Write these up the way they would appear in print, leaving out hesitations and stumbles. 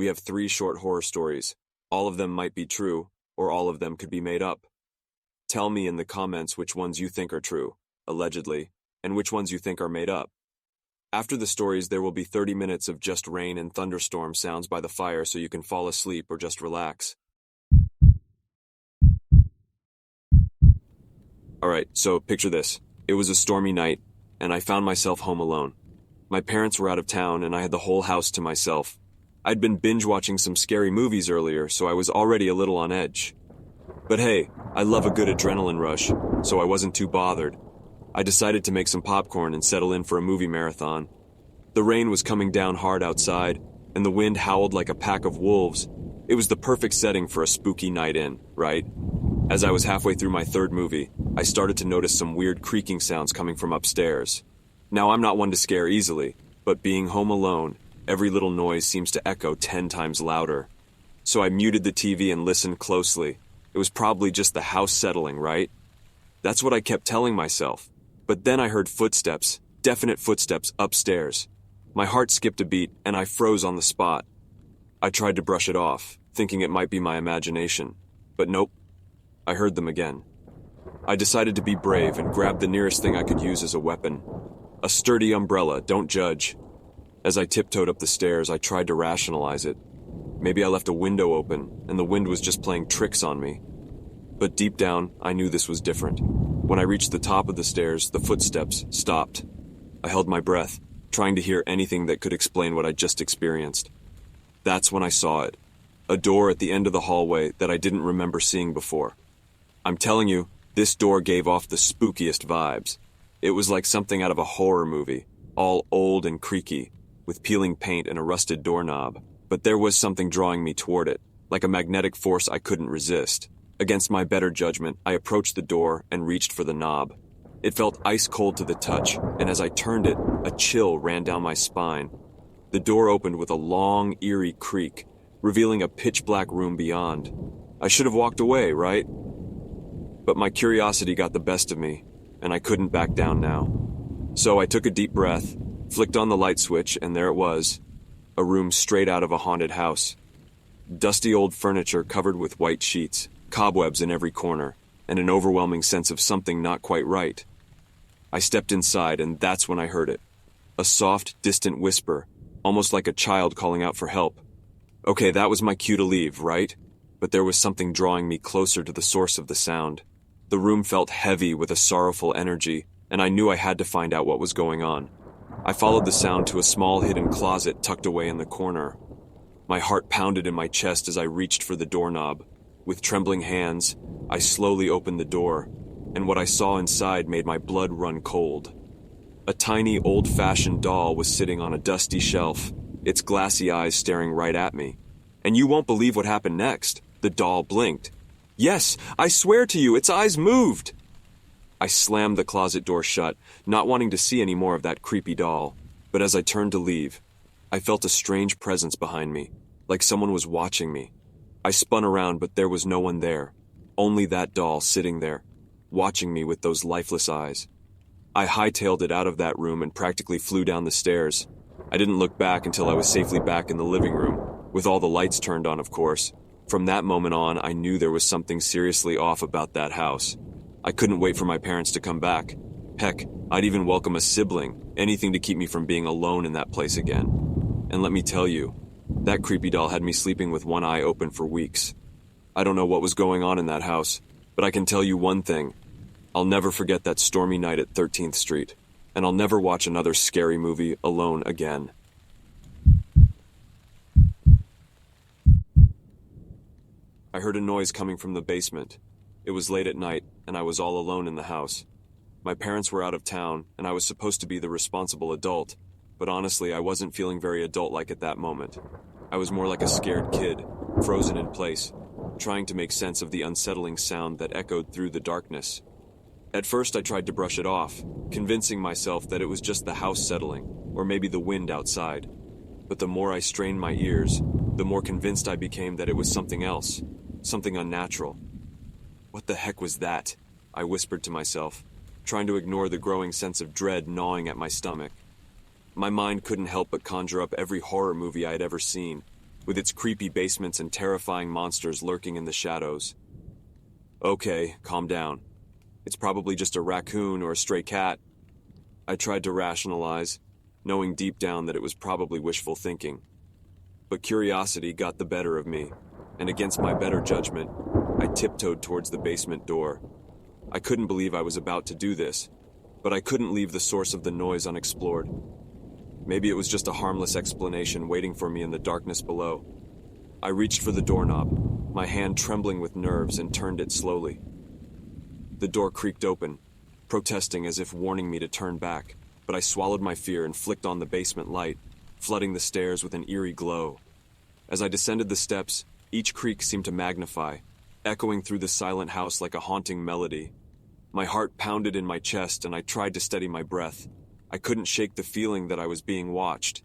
We have 3 short horror stories. All of them might be true, or all of them could be made up. Tell me in the comments which ones you think are true, allegedly, and which ones you think are made up. After the stories, there will be 30 minutes of just rain and thunderstorm sounds by the fire so you can fall asleep or just relax. Alright, so picture this. It was a stormy night, and I found myself home alone. My parents were out of town, and I had the whole house to myself. I'd been binge-watching some scary movies earlier, so I was already a little on edge. But hey, I love a good adrenaline rush, so I wasn't too bothered. I decided to make some popcorn and settle in for a movie marathon. The rain was coming down hard outside, and the wind howled like a pack of wolves. It was the perfect setting for a spooky night in, right? As I was halfway through my 3rd movie, I started to notice some weird creaking sounds coming from upstairs. Now, I'm not one to scare easily, but being home alone, every little noise seems to echo 10 times louder. So I muted the TV and listened closely. It was probably just the house settling, right? That's what I kept telling myself. But then I heard footsteps, definite footsteps upstairs. My heart skipped a beat, and I froze on the spot. I tried to brush it off, thinking it might be my imagination. But nope, I heard them again. I decided to be brave and grabbed the nearest thing I could use as a weapon. A sturdy umbrella, don't judge. As I tiptoed up the stairs, I tried to rationalize it. Maybe I left a window open, and the wind was just playing tricks on me. But deep down, I knew this was different. When I reached the top of the stairs, the footsteps stopped. I held my breath, trying to hear anything that could explain what I just experienced. That's when I saw it. A door at the end of the hallway that I didn't remember seeing before. I'm telling you, this door gave off the spookiest vibes. It was like something out of a horror movie, all old and creaky, with peeling paint and a rusted doorknob. But there was something drawing me toward it, like a magnetic force I couldn't resist. Against my better judgment, I approached the door and reached for the knob. It felt ice cold to the touch, and as I turned it, a chill ran down my spine. The door opened with a long, eerie creak, revealing a pitch-black room beyond. I should have walked away, right? But my curiosity got the best of me, and I couldn't back down now. So I took a deep breath, flicked on the light switch, and there it was. A room straight out of a haunted house. Dusty old furniture covered with white sheets, cobwebs in every corner, and an overwhelming sense of something not quite right. I stepped inside, and that's when I heard it. A soft, distant whisper, almost like a child calling out for help. Okay, that was my cue to leave, right? But there was something drawing me closer to the source of the sound. The room felt heavy with a sorrowful energy, and I knew I had to find out what was going on. I followed the sound to a small hidden closet tucked away in the corner. My heart pounded in my chest as I reached for the doorknob. With trembling hands, I slowly opened the door, and what I saw inside made my blood run cold. A tiny, old-fashioned doll was sitting on a dusty shelf, its glassy eyes staring right at me. And you won't believe what happened next. The doll blinked. Yes, I swear to you, its eyes moved! I slammed the closet door shut, not wanting to see any more of that creepy doll. But as I turned to leave, I felt a strange presence behind me, like someone was watching me. I spun around, but there was no one there. Only that doll sitting there, watching me with those lifeless eyes. I hightailed it out of that room and practically flew down the stairs. I didn't look back until I was safely back in the living room, with all the lights turned on, of course. From that moment on, I knew there was something seriously off about that house. I couldn't wait for my parents to come back. Heck, I'd even welcome a sibling, anything to keep me from being alone in that place again. And let me tell you, that creepy doll had me sleeping with one eye open for weeks. I don't know what was going on in that house, but I can tell you one thing. I'll never forget that stormy night at 13th Street, and I'll never watch another scary movie alone again. I heard a noise coming from the basement. It was late at night, and I was all alone in the house. My parents were out of town, and I was supposed to be the responsible adult, but honestly, I wasn't feeling very adult-like at that moment. I was more like a scared kid, frozen in place, trying to make sense of the unsettling sound that echoed through the darkness. At first, I tried to brush it off, convincing myself that it was just the house settling, or maybe the wind outside. But the more I strained my ears, the more convinced I became that it was something else, something unnatural. What the heck was that? I whispered to myself, trying to ignore the growing sense of dread gnawing at my stomach. My mind couldn't help but conjure up every horror movie I had ever seen. with its creepy basements and terrifying monsters lurking in the shadows. Okay, calm down. It's probably just a raccoon or a stray cat. I tried to rationalize, knowing deep down that it was probably wishful thinking. But curiosity got the better of me, and against my better judgment, I tiptoed towards the basement door. I couldn't believe I was about to do this, but I couldn't leave the source of the noise unexplored. Maybe it was just a harmless explanation waiting for me in the darkness below. I reached for the doorknob, my hand trembling with nerves, and turned it slowly. The door creaked open, protesting as if warning me to turn back, but I swallowed my fear and flicked on the basement light, flooding the stairs with an eerie glow. As I descended the steps, each creak seemed to magnify, echoing through the silent house like a haunting melody. My heart pounded in my chest, and I tried to steady my breath. I couldn't shake the feeling that I was being watched,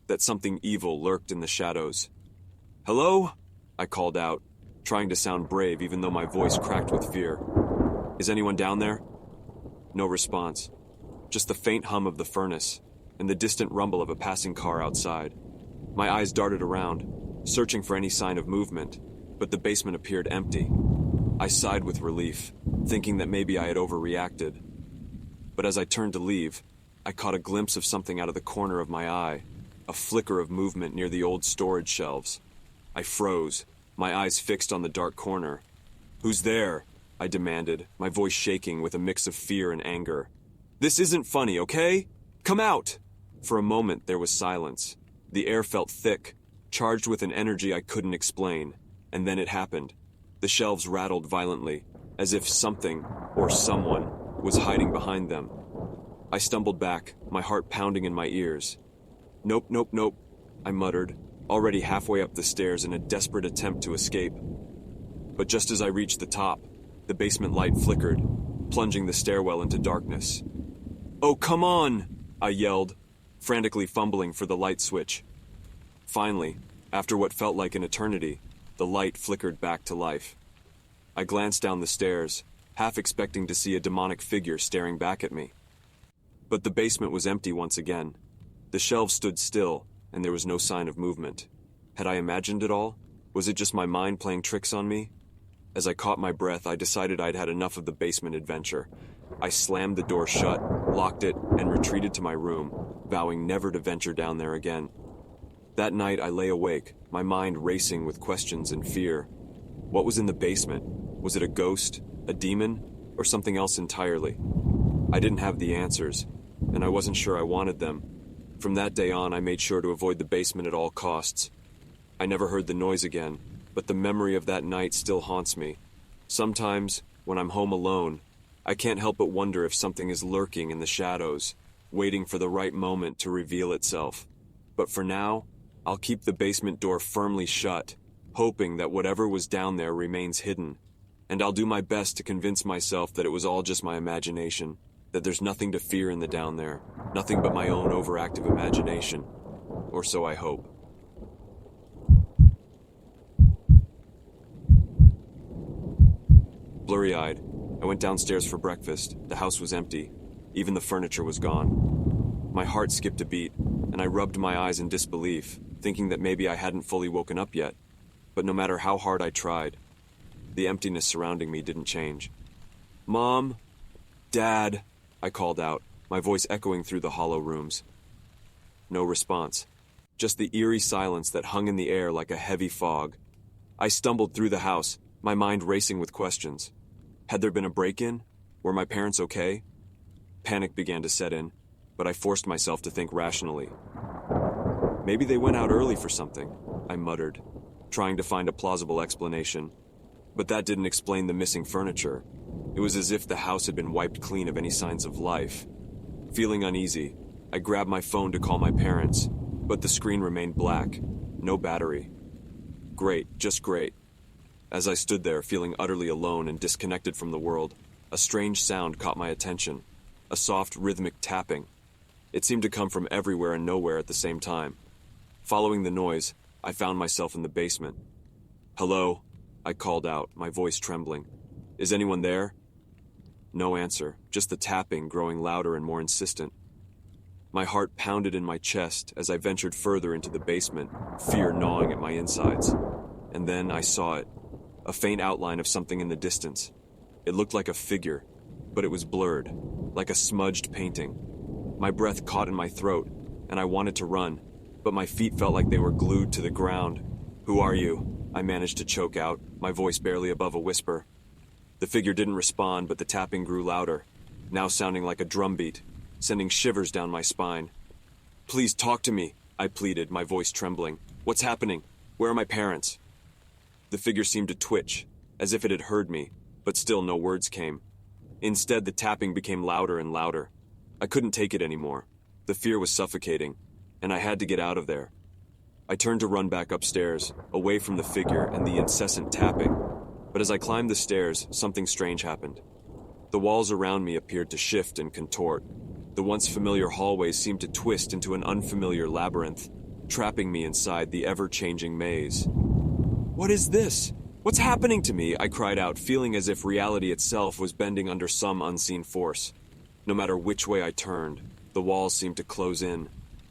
that something evil lurked in the shadows. "Hello?" I called out, trying to sound brave even though my voice cracked with fear. "Is anyone down there?" No response, just the faint hum of the furnace and the distant rumble of a passing car outside. My eyes darted around, searching for any sign of movement, but the basement appeared empty. I sighed with relief, thinking that maybe I had overreacted. But as I turned to leave, I caught a glimpse of something out of the corner of my eye, a flicker of movement near the old storage shelves. I froze, my eyes fixed on the dark corner. "Who's there?" I demanded, my voice shaking with a mix of fear and anger. "This isn't funny, okay? Come out!" For a moment there was silence. The air felt thick, charged with an energy I couldn't explain, and then it happened. The shelves rattled violently, as if something, or someone, was hiding behind them. I stumbled back, my heart pounding in my ears. "Nope, nope, nope," I muttered, already halfway up the stairs in a desperate attempt to escape. But just as I reached the top, the basement light flickered, plunging the stairwell into darkness. "Oh, come on!" I yelled, frantically fumbling for the light switch. Finally, after what felt like an eternity, the light flickered back to life. I glanced down the stairs, half expecting to see a demonic figure staring back at me. But the basement was empty once again. The shelves stood still, and there was no sign of movement. Had I imagined it all? Was it just my mind playing tricks on me? As I caught my breath, I decided I'd had enough of the basement adventure. I slammed the door shut, locked it, and retreated to my room, vowing never to venture down there again. That night I lay awake, my mind racing with questions and fear. What was in the basement? Was it a ghost, a demon, or something else entirely? I didn't have the answers, and I wasn't sure I wanted them. From that day on, I made sure to avoid the basement at all costs. I never heard the noise again, but the memory of that night still haunts me. Sometimes, when I'm home alone, I can't help but wonder if something is lurking in the shadows, waiting for the right moment to reveal itself. But for now, I'll keep the basement door firmly shut, hoping that whatever was down there remains hidden. And I'll do my best to convince myself that it was all just my imagination, that there's nothing to fear in the down there, nothing but my own overactive imagination. Or so I hope. Blurry-eyed, I went downstairs for breakfast. The house was empty. Even the furniture was gone. My heart skipped a beat, and I rubbed my eyes in disbelief, thinking that maybe I hadn't fully woken up yet. But no matter how hard I tried, the emptiness surrounding me didn't change. "Mom? Dad?" I called out, my voice echoing through the hollow rooms. No response, just the eerie silence that hung in the air like a heavy fog. I stumbled through the house, my mind racing with questions. Had there been a break-in? Were my parents okay? Panic began to set in, but I forced myself to think rationally. Maybe they went out early for something, I muttered, trying to find a plausible explanation. But that didn't explain the missing furniture. It was as if the house had been wiped clean of any signs of life. Feeling uneasy, I grabbed my phone to call my parents, but the screen remained black, no battery. Great, just great. As I stood there, feeling utterly alone and disconnected from the world, a strange sound caught my attention, a soft, rhythmic tapping. It seemed to come from everywhere and nowhere at the same time. Following the noise, I found myself in the basement. "Hello?" I called out, my voice trembling. "Is anyone there?" No answer, just the tapping growing louder and more insistent. My heart pounded in my chest as I ventured further into the basement, fear gnawing at my insides. And then I saw it, a faint outline of something in the distance. It looked like a figure, but it was blurred, like a smudged painting. My breath caught in my throat, and I wanted to run, but my feet felt like they were glued to the ground. "Who are you?" I managed to choke out, my voice barely above a whisper. The figure didn't respond, but the tapping grew louder, now sounding like a drumbeat, sending shivers down my spine. "Please talk to me," I pleaded, my voice trembling. "What's happening? Where are my parents?" The figure seemed to twitch, as if it had heard me, but still no words came. Instead, the tapping became louder and louder. I couldn't take it anymore. The fear was suffocating, and I had to get out of there. I turned to run back upstairs, away from the figure and the incessant tapping. But as I climbed the stairs, something strange happened. The walls around me appeared to shift and contort. The once familiar hallways seemed to twist into an unfamiliar labyrinth, trapping me inside the ever-changing maze. "What is this? What's happening to me?" I cried out, feeling as if reality itself was bending under some unseen force. No matter which way I turned, the walls seemed to close in,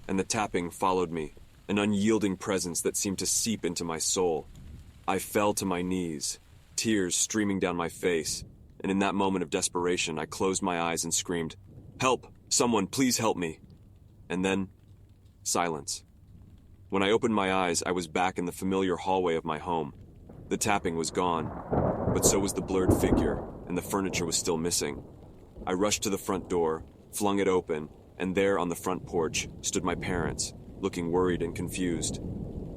and the tapping followed me, an unyielding presence that seemed to seep into my soul. I fell to my knees, tears streaming down my face, and in that moment of desperation, I closed my eyes and screamed, "Help! Someone, please help me!" And then, silence. When I opened my eyes, I was back in the familiar hallway of my home. The tapping was gone, but so was the blurred figure, and the furniture was still missing. I rushed to the front door, flung it open, and there on the front porch stood my parents, looking worried and confused.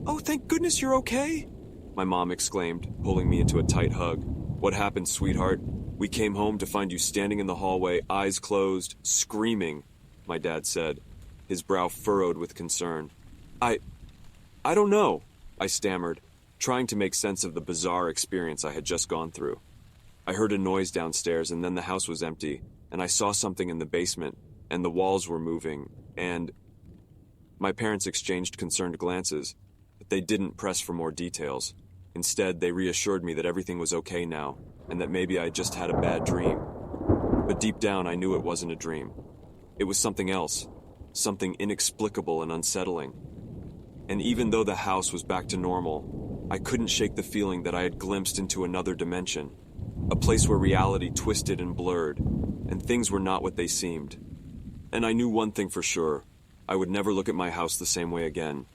"Oh, thank goodness you're okay!" my mom exclaimed, pulling me into a tight hug. "What happened, sweetheart? We came home to find you standing in the hallway, eyes closed, screaming," my dad said, his brow furrowed with concern. I don't know," I stammered, trying to make sense of the bizarre experience I had just gone through. I heard a noise downstairs, and then the house was empty, and I saw something in the basement, and the walls were moving, and... My parents exchanged concerned glances, but they didn't press for more details. Instead, they reassured me that everything was okay now, and that maybe I just had a bad dream. But deep down, I knew it wasn't a dream. It was something else, something inexplicable and unsettling. And even though the house was back to normal, I couldn't shake the feeling that I had glimpsed into another dimension, a place where reality twisted and blurred, and things were not what they seemed. And I knew one thing for sure: I would never look at my house the same way again.